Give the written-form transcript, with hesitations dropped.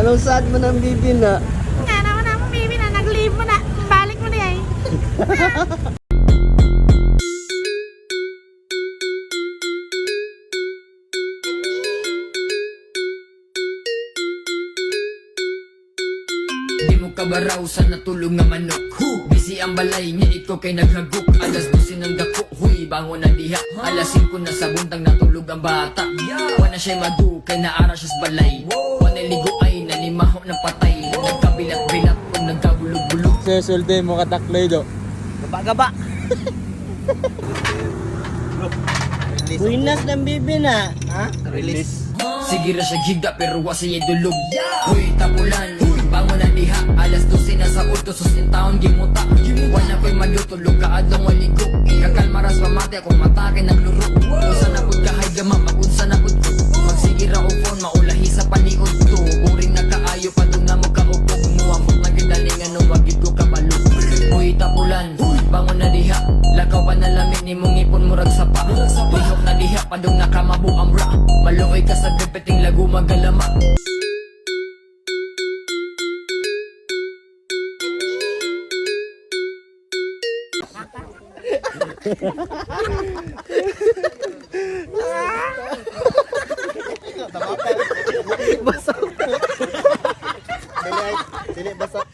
Anong sad mo ng bibi na? Nga naman ako, baby na. Nag-leave mo na. Balik mo na yan. Di mo kabaraw sa natulog nga manok. Busy ang balay niya, ikaw kay naghagok. Alas 12 ng dako, huy, bangon na diha. Alas 5 na sa buntang natulog ang bata. Wala siya madu, kay naara siya sa balay. Wala ligo ay nanimaho ng patay. Nagkabilat-bilat o nagkabulog-bulog. Sesulde mo katakloy do. Gaba-gaba. Buinas ng bibi na. Ha? Release. Sige ra siya giga pero wa siya dulog. Huy, tapulan, bangon na diha. Alas 12 na sa ulto, susin taon gimuta. Wala ko'y madutulog ka adlong waligo. Kakalmaras pamati akong matake ng luro. Unsa na pud kahay gama, magunsa na pud ko. Magsige ra o phone, maulahi sa paniod to. Boring na kaayo, padung na mo kaupog. Muamot na gidalingan no wagid ko kabalog. Huy, tapulan, bangon na diha. Lakaw pa na lamin ni mong ipon murag sapa. Lihok na diha, padung na kamabu ang bra. Maluoy ka sa depeting lagu magalama. Basok. Dili basok.